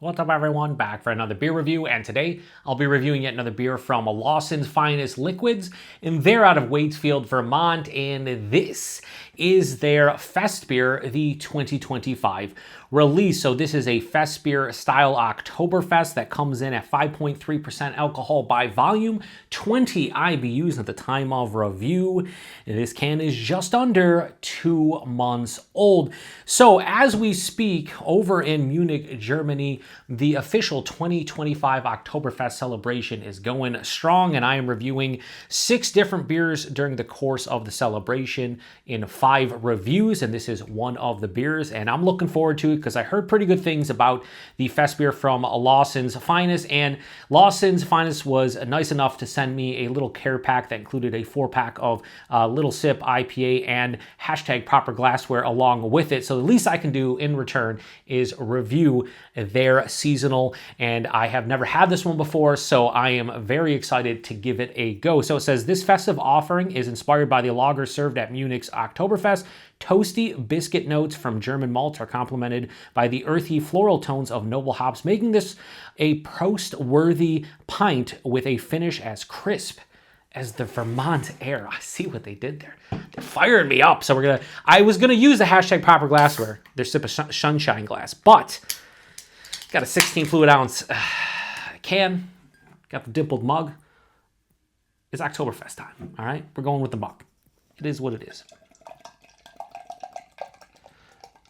What's up everyone, back for another beer review, and today I'll be reviewing yet another beer from Lawson's Finest Liquids, and they're out of Waitsfield, Vermont, and this is their Fest Bier, the 2025 release. So this is a Festbier-style Oktoberfest that comes in at 5.3% alcohol by volume, 20 IBUs at the time of review. This can is just under 2 months old. So as we speak, over in Munich, Germany, the official 2025 Oktoberfest celebration is going strong, and I am reviewing 6 different beers during the course of the celebration in 5 reviews, and this is one of the beers, and I'm looking forward to it because I heard pretty good things about the Fest Bier from Lawson's Finest, and Lawson's Finest was nice enough to send me a little care pack that included a 4-pack of Little Sip IPA and hashtag proper glassware along with it. So the least I can do in return is review their seasonal, and I have never had this one before, so I am very excited to give it a go. So it says, this festive offering is inspired by the lager served at Munich's Oktoberfest. Toasty biscuit notes from German malts are complemented by the earthy floral tones of noble hops, making this a Prost-worthy pint with a finish as crisp as the Vermont air. I see what they did there. They're firing me up. So I was gonna use the hashtag proper glassware, their sip of sunshine glass, but got a 16 fluid ounce can, got the dimpled mug. It's Oktoberfest time, all right? We're going with the mug. It is what it is.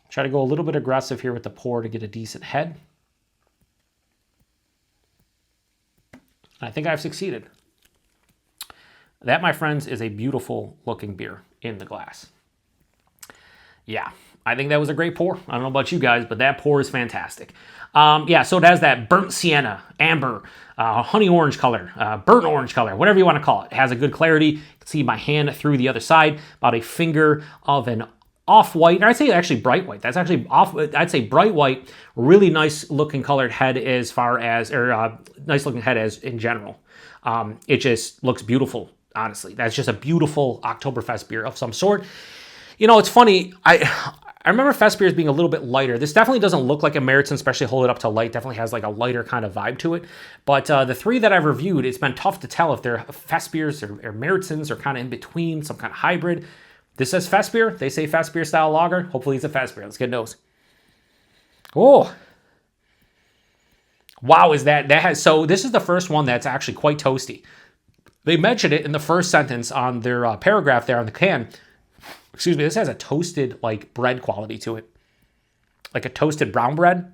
Try to go a little bit aggressive here with the pour to get a decent head. I think I've succeeded. That, my friends, is a beautiful looking beer in the glass. Yeah, I think that was a great pour. I don't know about you guys, but that pour is fantastic. Yeah, so it has that burnt sienna, amber, honey orange color, burnt orange color, whatever you want to call it. It has a good clarity. You can see my hand through the other side, about a finger of an off-white, or I'd say actually bright white. That's actually off, I'd say bright white, really nice looking colored head as far as, or nice looking head as in general. It just looks beautiful, honestly. That's just a beautiful Oktoberfest beer of some sort. You know, it's funny, I remember Fest Bier as being a little bit lighter. This definitely doesn't look like a Meritzen, especially hold it up to light. Definitely has like a lighter kind of vibe to it. But the 3 that I've reviewed, it's been tough to tell if they're Fest Biers or Meritzens or kind of in between, some kind of hybrid. This says Fest Bier. They say Fest Bier-style lager. Hopefully it's a Fest Bier. Let's get nose. Oh. Wow, is that so this is the first one that's actually quite toasty. They mentioned it in the first sentence on their paragraph there on the can. Excuse me, this has a toasted like bread quality to it. Like a toasted brown bread.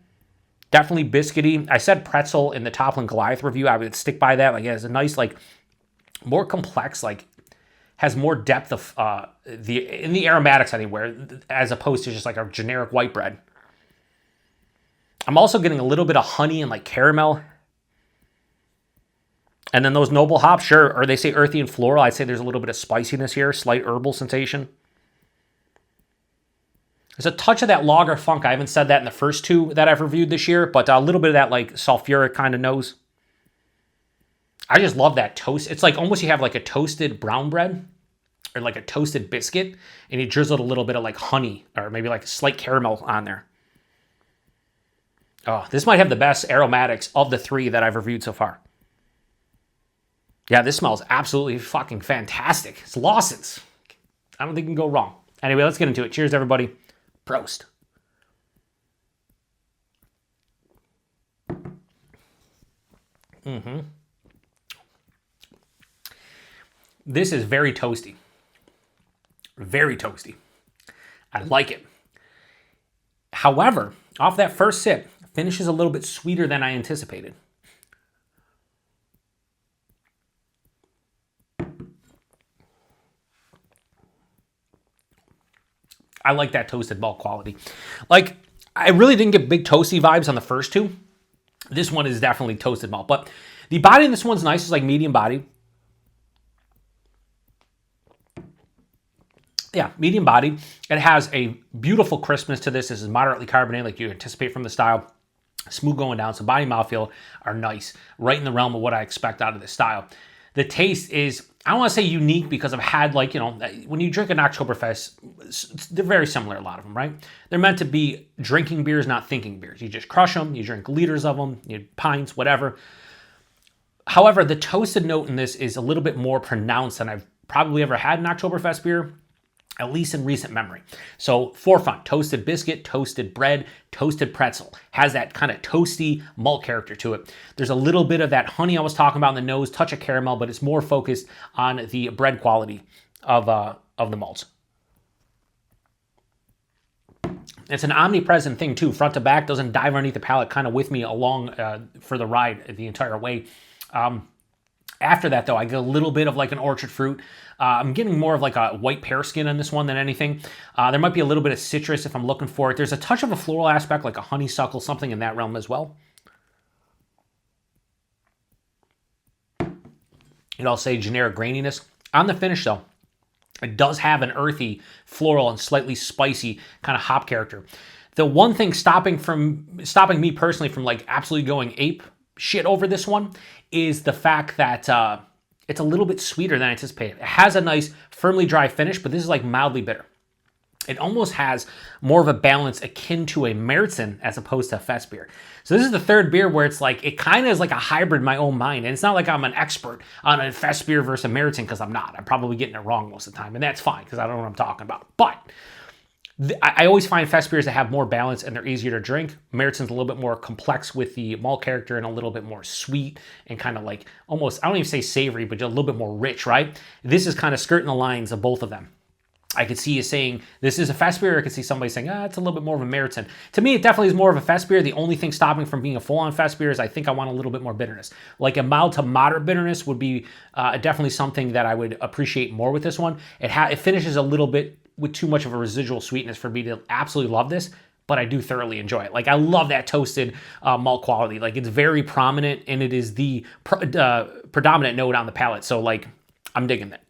Definitely biscuity. I said pretzel in the Toppling Goliath review. I would stick by that. Like it has a nice, like, more complex, like, has more depth of in the aromatics anywhere, as opposed to just like a generic white bread. I'm also getting a little bit of honey and like caramel. And then those noble hops, sure, or they say earthy and floral. I'd say there's a little bit of spiciness here, slight herbal sensation. There's a touch of that lager funk. I haven't said that in the first 2 that I've reviewed this year, but a little bit of that like sulfuric kind of nose. I just love that toast. It's like almost you have like a toasted brown bread or like a toasted biscuit, and you drizzled a little bit of like honey or maybe like a slight caramel on there. Oh, this might have the best aromatics of the 3 that I've reviewed so far. Yeah, this smells absolutely fucking fantastic. It's Lawson's. I don't think you can go wrong. Anyway, let's get into it. Cheers, everybody. Prost. This is very toasty. Very toasty. I like it. However, off that first sip, finishes a little bit sweeter than I anticipated. I like that toasted malt quality. Like, I really didn't get big toasty vibes on the first 2. This one is definitely toasted malt, but the body in this one's nice. It's like medium body. Yeah, medium body. It has a beautiful crispness to this. This is moderately carbonated like you anticipate from the style. Smooth going down, so body and mouthfeel are nice. Right in the realm of what I expect out of this style. The taste is, I don't want to say unique because I've had, like, you know, when you drink an Oktoberfest, they're very similar, a lot of them, right? They're meant to be drinking beers, not thinking beers. You just crush them, you drink liters of them, you pints, whatever. However, the toasted note in this is a little bit more pronounced than I've probably ever had in Oktoberfest beer, at least in recent memory. So forefront, toasted biscuit, toasted bread, toasted pretzel. Has that kind of toasty malt character to it. There's a little bit of that honey I was talking about in the nose, touch of caramel, but it's more focused on the bread quality of the malts. It's an omnipresent thing too, front to back, doesn't dive underneath the palate, kind of with me along for the ride the entire way. After that, though, I get a little bit of like an orchard fruit. I'm getting more of like a white pear skin on this one than anything. There might be a little bit of citrus if I'm looking for it. There's a touch of a floral aspect, like a honeysuckle, something in that realm as well. I'll say generic graininess. On the finish, though, it does have an earthy, floral, and slightly spicy kind of hop character. The one thing stopping me personally from like absolutely going ape shit over this one is the fact that it's a little bit sweeter than anticipated. It has a nice, firmly dry finish, but this is like mildly bitter. It almost has more of a balance akin to a Märzen as opposed to a Fest Bier. So this is the third beer where it's like, it kind of is like a hybrid in my own mind. And it's not like I'm an expert on a Fest Bier versus a Märzen, because I'm not. I'm probably getting it wrong most of the time, and that's fine because I don't know what I'm talking about. But I always find Fest Biers that have more balance and they're easier to drink. Märzen's a little bit more complex with the malt character and a little bit more sweet and kind of like almost, I don't even say savory, but just a little bit more rich, right? This is kind of skirting the lines of both of them. I could see you saying this is a Fest Bier. I could see somebody saying, it's a little bit more of a Märzen. To me, it definitely is more of a Fest Bier. The only thing stopping from being a full-on Fest Bier is I think I want a little bit more bitterness. Like a mild to moderate bitterness would be definitely something that I would appreciate more with this one. It finishes a little bit with too much of a residual sweetness for me to absolutely love this, but I do thoroughly enjoy it. Like, I love that toasted malt quality. Like, it's very prominent, and it is the predominant note on the palate. So, like, I'm digging it.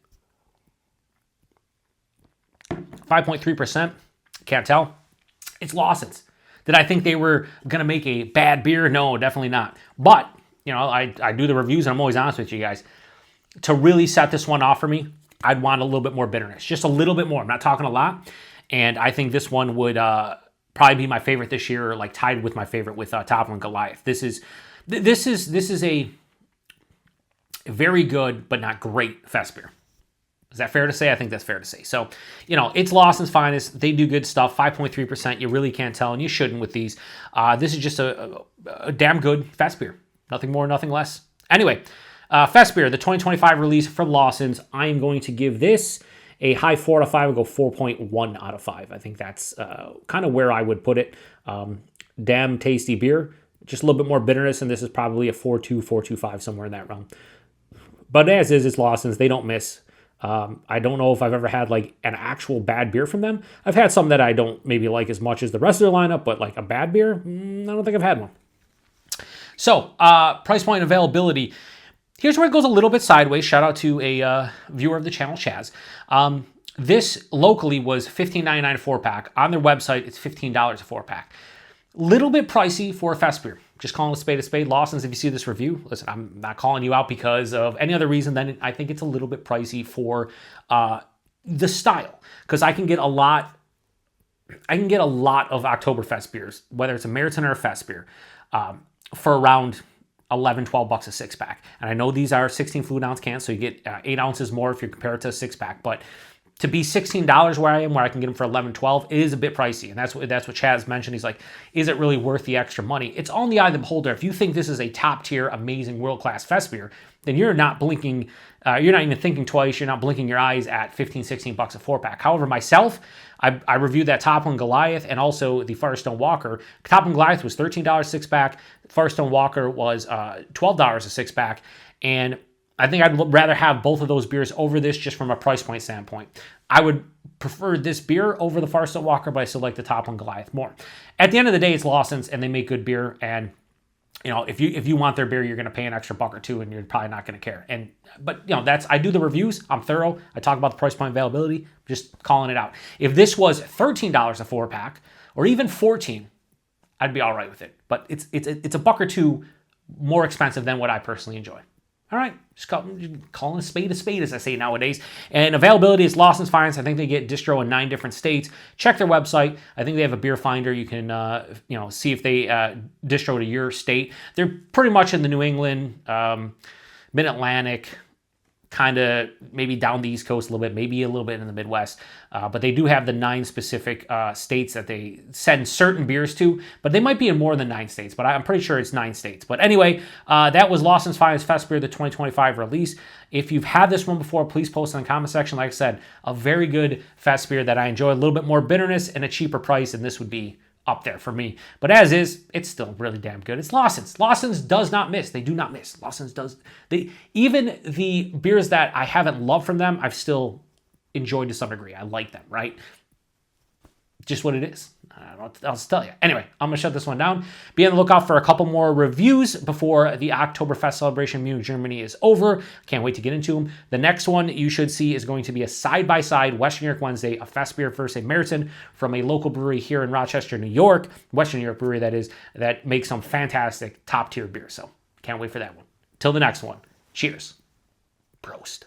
5.3%. Can't tell. It's Lawson's. Did I think they were going to make a bad beer? No, definitely not. But, you know, I do the reviews, and I'm always honest with you guys. To really set this one off for me, I'd want a little bit more bitterness. Just a little bit more. I'm not talking a lot. And I think this one would probably be my favorite this year, or like tied with my favorite with Toppling Goliath. This is a very good but not great Fest Bier. Is that fair to say? I think that's fair to say. So, you know, it's Lawson's finest. They do good stuff. 5.3%. You really can't tell, and you shouldn't with these. This is just a damn good Fest Bier. Nothing more, nothing less. Anyway, Fest Bier, the 2025 release from Lawson's. I am going to give this a high 4 out of 5. I'll go 4.1 out of 5. I think that's kind of where I would put it. Damn tasty beer. Just a little bit more bitterness, and this is probably a 4.2, 4.25, somewhere in that realm. But as is, it's Lawson's. They don't miss. I don't know if I've ever had like an actual bad beer from them. I've had some that I don't maybe like as much as the rest of their lineup, but like a bad beer, I don't think I've had one. So, price point availability. Here's where it goes a little bit sideways. Shout out to a viewer of the channel, Chaz. This locally was $15.99 a 4-pack. On their website, it's $15 a 4-pack. Little bit pricey for a Fest Bier. Just calling a spade. Lawson's, if you see this review, listen, I'm not calling you out because of any other reason than I think it's a little bit pricey for the style. Because I can get a lot of Oktoberfest beers, whether it's a Märzen or a Fest Bier, for around $11, $12 a 6-pack. And I know these are 16 fluid ounce cans, so you get 8 ounces more if you compare it to a 6-pack. But to be $16 where I am, where I can get them for $11, $12, is a bit pricey. And that's what Chaz mentioned. He's like, is it really worth the extra money? It's on the eye of the beholder. If you think this is a top tier, amazing, world-class Fest Bier, then you're not blinking, you're not even thinking twice, you're not blinking your eyes at $15, $16 a 4-pack. However, myself, I reviewed that Toppling Goliath and also the Firestone Walker. Toppling Goliath was $13 a 6-pack. Firestone Walker was $12 a 6-pack. And I think I'd rather have both of those beers over this just from a price point standpoint. I would prefer this beer over the Firestone Walker, but I still like the Toppling Goliath more. At the end of the day, it's Lawson's, and they make good beer. And you know, if you want their beer, you're going to pay an extra $1 or $2, and you're probably not going to care. But you know, I do the reviews. I'm thorough. I talk about the price point availability. Just calling it out. If this was $13 a 4-pack, or even $14, I'd be all right with it. But it's $1 or $2 more expensive than what I personally enjoy. All right, just calling a spade, as I say nowadays. And availability is Lawson's finest. I think they get distro in 9 different states. Check their website. I think they have a beer finder. You can, see if they distro to your state. They're pretty much in the New England, Mid-Atlantic, kind of maybe down the East Coast a little bit, maybe a little bit in the Midwest. But they do have the 9 specific states that they send certain beers to, but they might be in more than 9 states, but I'm pretty sure it's 9 states. But anyway, that was Lawson's Finest Fest Bier, the 2025 release. If you've had this one before, please post in the comment section. Like I said, a very good Fest Bier that I enjoy, a little bit more bitterness and a cheaper price, and this would be up there for me. But as is, it's still really damn good. It's Lawson's. Lawson's does not miss. They do not miss. Lawson's does. Even the beers that I haven't loved from them, I've still enjoyed to some degree. I like them, right? Just what it is. I don't know what else to tell you. Anyway, I'm going to shut this one down. Be on the lookout for a couple more reviews before the Oktoberfest celebration in Munich, Germany is over. Can't wait to get into them. The next one you should see is going to be a side-by-side Western New York Wednesday, a Fest Bier versus a Meriton from a local brewery here in Rochester, New York. Western New York brewery, that is, that makes some fantastic top-tier beer. So can't wait for that one. Till the next one. Cheers. Prost.